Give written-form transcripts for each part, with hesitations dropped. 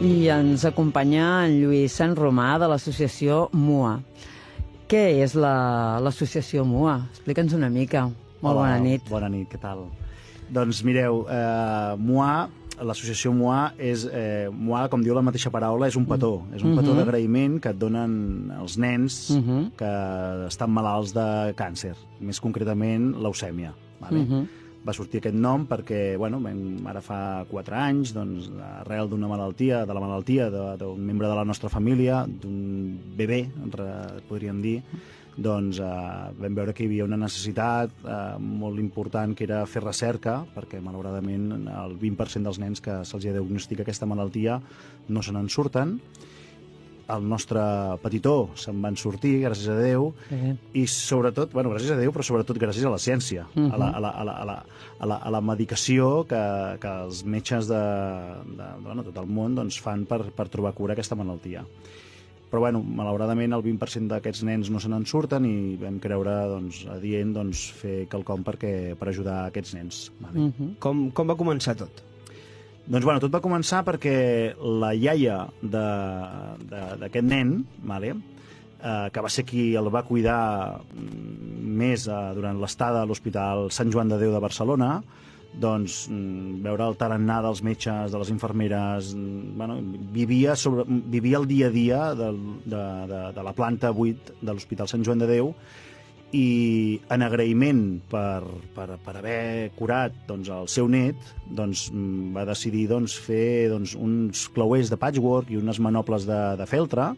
I ens acompanya en Lluís Sant Romà de l'associació MUA. Què és l'associació MUA? Explica'ns una mica. Molt bona nit. Bona nit, què tal? Doncs mireu, MUA, l'associació MUA, MUA, com diu la mateixa paraula, és un petó. És un petó d'agraïment que et donen els nens que estan malalts de càncer, més concretament leucèmia. Va sortir aquest nom perquè, ara fa 4 anys, arrel d'una malaltia, de la malaltia d'un membre de la nostra família, d'un bebè, podríem dir, vam veure que hi havia una necessitat molt important, que era fer recerca, perquè malauradament el 20% dels nens que se'ls diagnostica aquesta malaltia no se n'en surten. El nostre petitó se'n van sortir, gràcies a Déu, i sobretot, gràcies a Déu, però sobretot gràcies a la ciència, a la medicació que els metges de tot el món fan per trobar cura a aquesta malaltia. Però, malauradament, el 20% d'aquests nens no se n'en surten i vam creure adient fer quelcom per ajudar aquests nens. Com va començar tot? Doncs, tot va començar perquè la iaia d'aquest nen, que va ser qui el va cuidar més durant l'estada a l'Hospital Sant Joan de Déu de Barcelona, veure el tarannà dels metges, de les infermeres, vivia el dia a dia de la planta 8 de l'Hospital Sant Joan de Déu, i en agraïment per haver curat el seu net, va decidir fer uns clauers de patchwork i unes manoples de feltre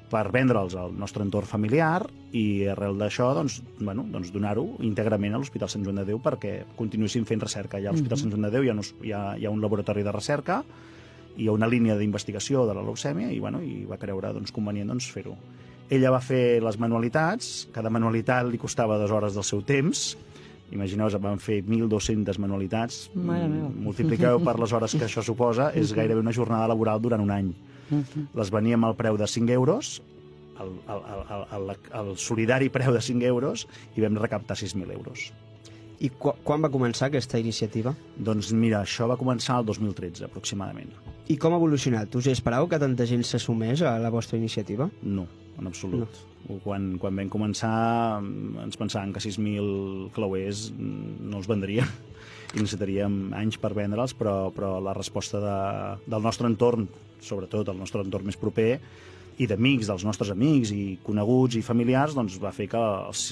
per vendre'ls al nostre entorn familiar, i arrel d'això donar-ho íntegrament a l'Hospital Sant Joan de Déu perquè continuessin fent recerca. Allà a l'Hospital Sant Joan de Déu hi ha un laboratori de recerca, hi ha una línia d'investigació de la leucèmia, i va creure convenient fer-ho. Ella va fer les manualitats, cada manualitat li costava 2 hores del seu temps. Imagineu-vos, van fer 1.200 manualitats. Multipliqueu per les hores que això suposa, és gairebé una jornada laboral durant un any. Les veníem al preu de 5 euros, el solidari preu de 5 euros, i vam recaptar 6.000 euros. I quan va començar aquesta iniciativa? Doncs mira, això va començar el 2013, aproximadament. I com ha evolucionat? Us esperàveu que tanta gent se sumés a la vostra iniciativa? No, en absolut. No. Quan vam començar ens pensàvem que 6.000 clauers no els vendríem i necessitaríem anys per vendre'ls, però la resposta del nostre entorn, sobretot el nostre entorn més proper, i d'amics, dels nostres amics i coneguts i familiars, va fer que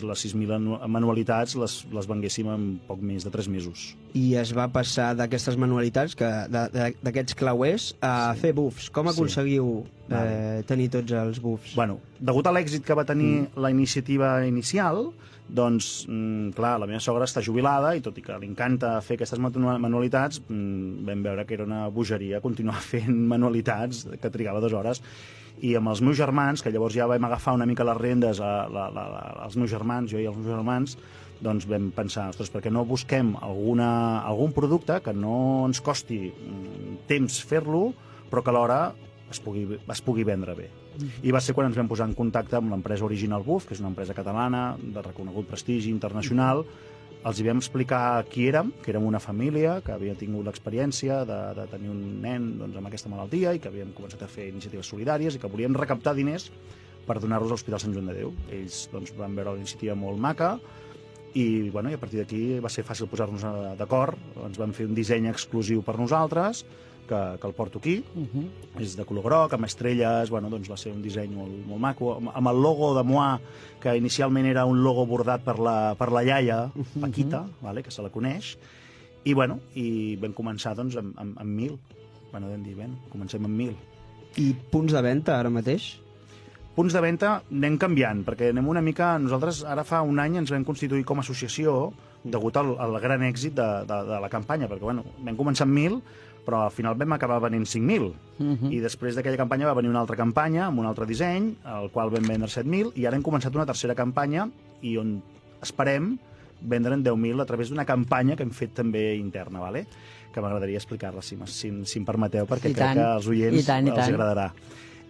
les 6.000 manualitats les venguéssim en poc més de 3 mesos. I es va passar d'aquestes manualitats, d'aquests clauers, a fer bufs. Com aconseguiu tenir tots els bufs? Degut a l'èxit que va tenir la iniciativa inicial, clar, la meva sogra està jubilada, i tot i que li encanta fer aquestes manualitats, vam veure que era una bogeria continuar fent manualitats que trigava 2 hores. I amb els meus germans, que llavors ja vam agafar una mica les rendes, els meus germans, jo i els meus germans, vam pensar, ostres, per què no busquem algun producte que no ens costi temps fer-lo, però que alhora es pugui vendre bé. I va ser quan ens vam posar en contacte amb l'empresa Original Buff, que és una empresa catalana de reconegut prestigi internacional. Els hi vam explicar qui érem, que érem una família que havia tingut l'experiència de tenir un nen amb aquesta malaltia i que havíem començat a fer iniciatives solidàries i que volíem recaptar diners per donar-los a l'Hospital Sant Joan de Déu. Ells van veure la iniciativa molt maca i a partir d'aquí va ser fàcil posar-nos d'acord. Ens van fer un disseny exclusiu per nosaltres, que el porto aquí, és de color groc, amb estrelles, va ser un disseny molt maco, amb el logo de MUA, que inicialment era un logo bordat per la iaia, Paquita, que se la coneix, i vam començar amb 1.000. Vam dir, comencem amb 1.000. I punts de venda ara mateix? Punts de venda anem canviant, perquè anem una mica... Nosaltres ara fa un any ens vam constituir com a associació degut al gran èxit de la campanya, perquè vam començar amb 1.000, però al final vam acabar venent 5.000. I després d'aquella campanya va venir una altra campanya amb un altre disseny, al qual vam vendre 7.000, i ara hem començat una tercera campanya i on esperem vendre'n 10.000 a través d'una campanya que hem fet també interna, que m'agradaria explicar-la, si em permeteu, perquè crec que als oients els agradarà.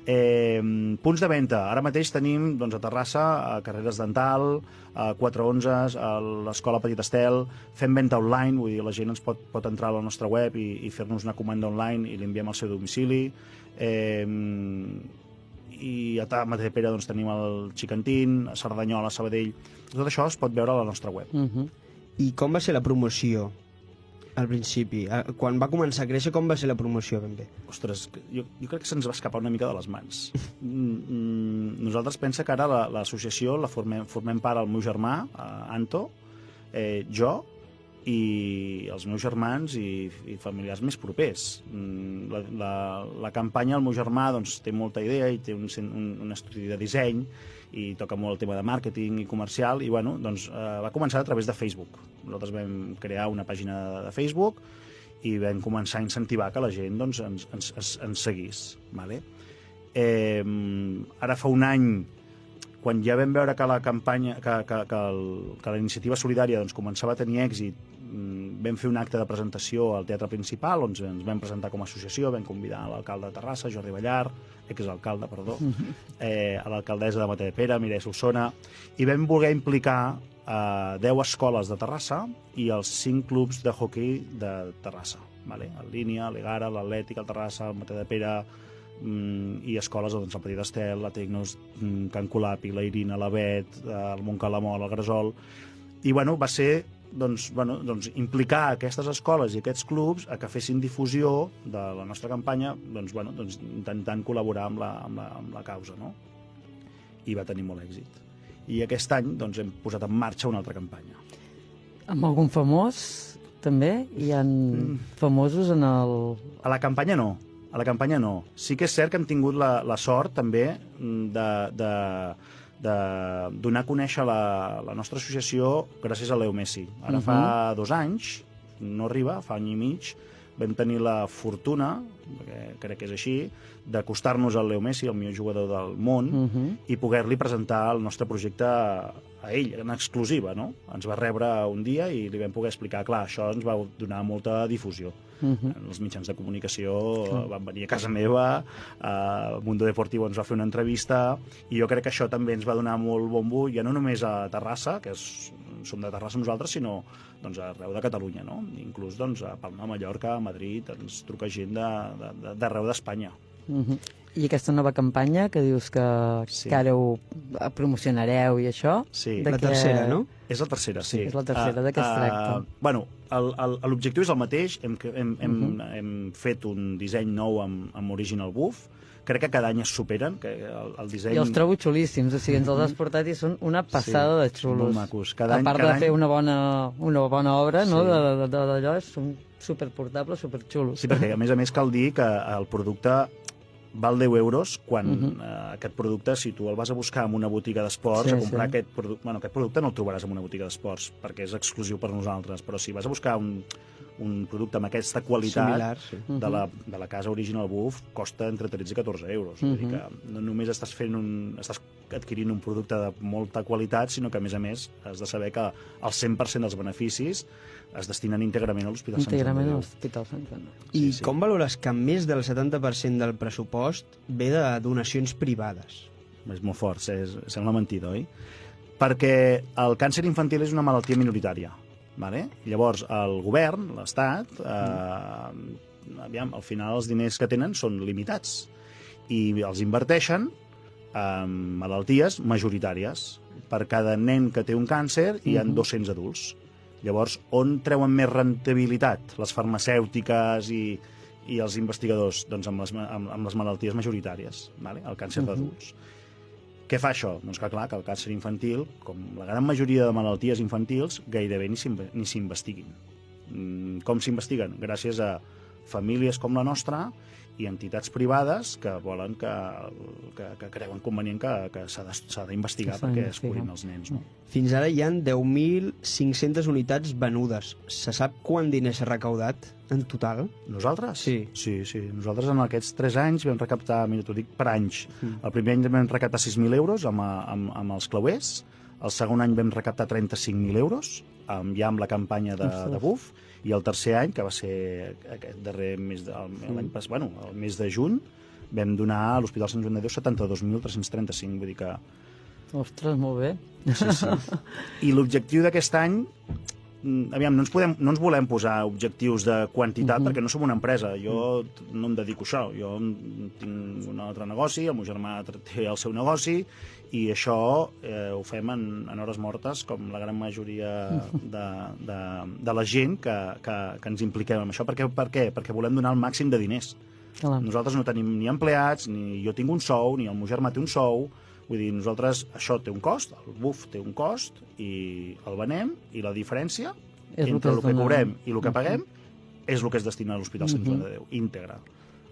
Punts de venda. Ara mateix tenim doncs, a Terrassa, a Carreres Dental, a 411, a l'Escola Petit Estel, fem venda online, vull dir, la gent ens pot entrar a la nostra web i fer-nos una comanda online i l'enviem al seu domicili. I a Matadepera doncs, tenim el Xicantín, a Cerdanyola, a Sabadell. Tot això es pot veure a la nostra web. I com va ser la promoció al principi? Quan va començar a créixer, com va ser la promoció ben bé? Ostres, jo crec que se'ns va escapar una mica de les mans. Nosaltres pensa que ara l'associació la formem part el meu germà, Anto, jo i els meus germans i familiars més propers. La campanya, el meu germà doncs, té molta idea i té un estudi de disseny i toca molt el tema de màrqueting i comercial i bueno, doncs, va començar a través de Facebook. Nosaltres vam crear una pàgina de Facebook i vam començar a incentivar que la gent doncs, ens seguís. Vale? Ara fa un any, quan ja vam veure que la campanya, que la iniciativa solidària doncs, començava a tenir èxit, vam fer un acte de presentació al Teatre Principal, on ens vam presentar com a associació, vam convidar l'alcalde de Terrassa, Jordi Ballar, exalcalde, perdó, a l'alcaldessa de Matadepera, Mireia Solsona, i vam voler implicar 10 escoles de Terrassa i els 5 clubs de hoquei de Terrassa, vale? El Línia, l'Egara, l'Atlètic, el Terrassa, el Matadepera, i escoles, doncs, el Petit Estel, la Tecnos, Can Colapi, la Irina, la Bet, el Montcalamol, el Gresol, i bueno, va ser doncs, implicar aquestes escoles i aquests clubs a que fessin difusió de la nostra campanya, doncs, intentant col·laborar amb la causa, no? I va tenir molt èxit. I aquest any doncs, hem posat en marxa una altra campanya. Amb algun famós, també? Hi ha famosos en el... A la campanya no. A la campanya no. Sí que és cert que hem tingut la sort també de donar a conèixer la nostra associació gràcies a Leo Messi. Ara fa 2 anys, no arriba, fa any i mig, vam tenir la fortuna, perquè crec que és així, d'acostar-nos al Leo Messi, el millor jugador del món, i poder-li presentar el nostre projecte a ell, en exclusiva, no? Ens va rebre un dia i li vam poder explicar. Clar, això ens va donar molta difusió. Els mitjans de comunicació van venir a casa meva, el Mundo Deportivo ens va fer una entrevista, i jo crec que això també ens va donar molt bombo, ja no només a Terrassa, que som de Terrassa nosaltres, sinó doncs, arreu de Catalunya, no? Inclús doncs, a Palma, Mallorca, a Madrid, ens truca gent d'arreu d'Espanya. I aquesta nova campanya que dius que ara ho promocionareu i això? Sí. La tercera, no? És la tercera, sí. És la tercera, de què es tracta? Bueno, l'objectiu és el mateix, hem fet un disseny nou amb Original Buff, crec que cada any es superen, que el disseny... I els trobo xulíssims, o sigui, ens els has portat i són una passada de xulos. Molt macos. A part de fer una bona obra, no? D'allò, són superportables, superxulos. Sí, perquè a més cal dir que el producte val 10 euros quan aquest producte, si tu el vas a buscar en una botiga d'esports, a comprar aquest producte... Bueno, aquest producte no el trobaràs en una botiga d'esports, perquè és exclusiu per nosaltres, però si vas a buscar un producte amb aquesta qualitat similar, sí. de la casa Original Buff, costa entre 13 i 14 euros. Vull dir que no només estàs adquirint un producte de molta qualitat, sinó que, a més, has de saber que el 100% dels beneficis es destinen íntegrament a l'Hospital Sant Joan de Déu. Íntegrament a l'Hospital Sant Joan de Déu. I com valores que més del 70% del pressupost ve de donacions privades? És molt fort, sembla mentida, oi? Perquè el càncer infantil és una malaltia minoritària. Vale? Llavors, el govern, l'Estat, al final els diners que tenen són limitats i els inverteixen en malalties majoritàries. Per cada nen que té un càncer hi ha 200 adults. Llavors, on treuen més rendibilitat? Les farmacèutiques i els investigadors? Doncs amb les malalties majoritàries, vale? El càncer d'adults. Què fa això? Doncs que, clar, que el càncer infantil, com la gran majoria de malalties infantils, gairebé ni s'investiguin. Com s'investiguen? Gràcies a famílies com la nostra i entitats privades que volen que creuen convenient que s'ha d'investigar perquè es curin els nens. No? Fins ara hi ha 10.500 unitats venudes. Se sap quant diners s'ha recaudat en total? Nosaltres? Sí. Sí. Nosaltres en aquests 3 anys vam recaptar, mira, t'ho dic per anys. El primer any vam recaptar 6.000 euros amb els clauers, el segon any vam recaptar 35.000 euros, ja amb la campanya de BUF, i el tercer any, que va ser aquest darrer mes l'any passat, bueno, el mes de juny, vam donar a l'Hospital Sant Joan de Déu 72.335, vull dir que... Ostres, molt bé. Sí, sí. I l'objectiu d'aquest any, aviam, no ens volem posar objectius de quantitat perquè no som una empresa. Jo no em dedico a això. Jo tinc un altre negoci, el meu germà té el seu negoci i això ho fem en hores mortes, com la gran majoria de la gent que ens impliquem en això. Per què? Perquè volem donar el màxim de diners. Nosaltres no tenim ni empleats, ni jo tinc un sou, ni el meu germà té un sou. Vull dir, nosaltres, això té un cost, el BUF té un cost, i el venem, i la diferència entre el que cobrem i el que paguem és el que es destina a l'Hospital Sant Joan de Déu, íntegre.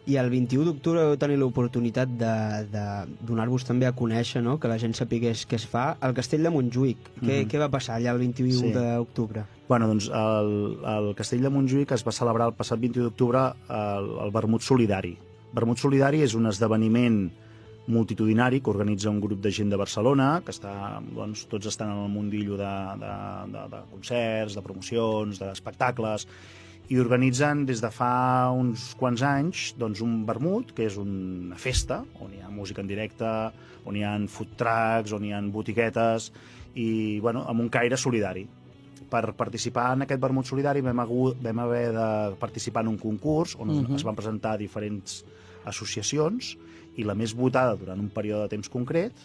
I el 21 d'octubre vau tenir l'oportunitat de donar-vos també a conèixer, no?, que la gent sapigués què es fa, al Castell de Montjuïc. Què va passar allà el 21 d'octubre? Bueno, doncs el Castell de Montjuïc es va celebrar el passat 21 d'octubre el Vermut Solidari. Vermut Solidari és un esdeveniment multitudinari que organitza un grup de gent de Barcelona, que tots estan en el mundillo de concerts, de promocions, d'espectacles, i organitzen des de fa uns quants anys un vermut, que és una festa on hi ha música en directe, on hi ha food trucks, on hi ha botiguetes, i amb un caire solidari. Per participar en aquest vermut solidari vam haver de participar en un concurs on es van presentar diferents associacions, i la més votada durant un període de temps concret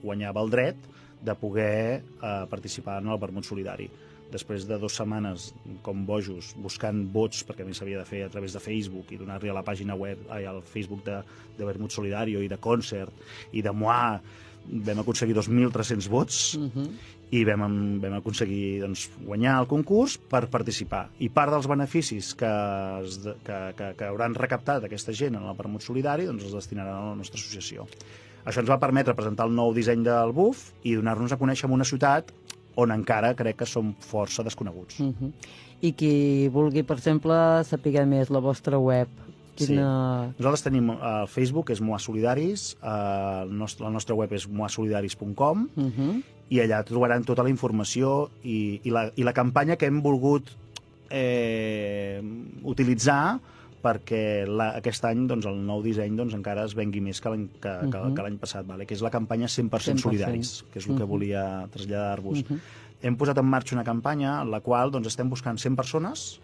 guanyava el dret de poder participar en el vermut solidari. Després de 2 setmanes com bojos buscant vots, perquè a més s'havia de fer a través de Facebook i donar-li a la pàgina web, al Facebook de Vermut Solidario i de Concert i de Moa, vam aconseguir 2.300 vots i vam aconseguir guanyar el concurs per participar. I part dels beneficis que hauran recaptat aquesta gent en el vermut solidari els destinaran a la nostra associació. Això ens va permetre presentar el nou disseny del BUF i donar-nos a conèixer en una ciutat on encara crec que som força desconeguts. I qui vulgui, per exemple, saber més la vostra web, Sí. Nosaltres tenim el Facebook, és Moa Solidaris, la nostra web és moasolidaris.com, i allà trobaran tota la informació i la campanya que hem volgut utilitzar perquè aquest any el nou disseny encara es vengui més que l'any passat, que és la campanya 100% solidaris, que és el que volia traslladar-vos. Hem posat en marxa una campanya en la qual estem buscant 100 persones,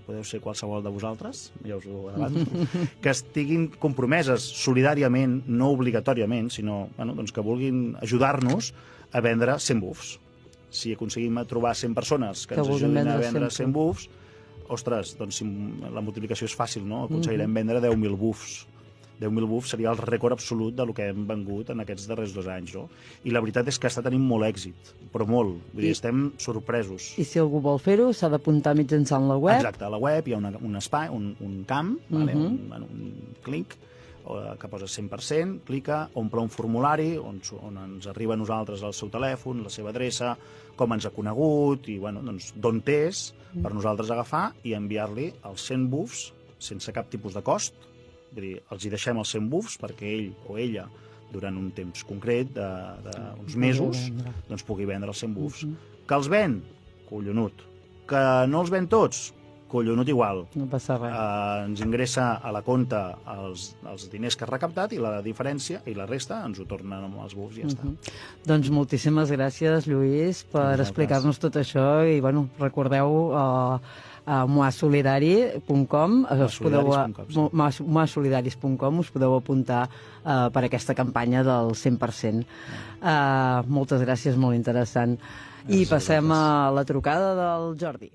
podeu ser qualsevol de vosaltres, ja us ho avanço, que estiguin compromeses solidàriament, no obligatòriament, sinó que vulguin ajudar-nos a vendre 100 bufs. Si aconseguim trobar 100 persones que ens ajudin a vendre 100 bufs, ostres, la multiplicació és fàcil, no? Aconseguirem vendre 10.000 bufs. 10.000 bufs seria el rècord absolut del que hem vengut en aquests darrers 2 anys, no? I la veritat és que està tenint molt èxit, però molt. Vull dir, estem sorpresos. I si algú vol fer-ho, s'ha d'apuntar mitjançant la web? Exacte, a la web hi ha un espai, un camp, un clic, que posa 100%, clica, omple un formulari on ens arriba a nosaltres el seu telèfon, la seva adreça, com ens ha conegut, i d'on és, per nosaltres agafar i enviar-li els 100 bufs sense cap tipus de cost. Vull dir, els hi deixem els 100 bufs perquè ell o ella, durant un temps concret d'uns mesos, pugui vendre els 100 bufs. Que els ven? Collonut. Que no els ven tots? Collonut igual. No passa res. Ens ingressa a la compte els diners que ha recaptat i la diferència i la resta ens ho tornen amb els bufs i ja està. Doncs moltíssimes gràcies, Lluís, per explicar-nos tot això i, recordeu a moasolidaris.com us podeu apuntar per aquesta campanya del 100%. Moltes gràcies, molt interessant. I passem a la trucada del Jordi.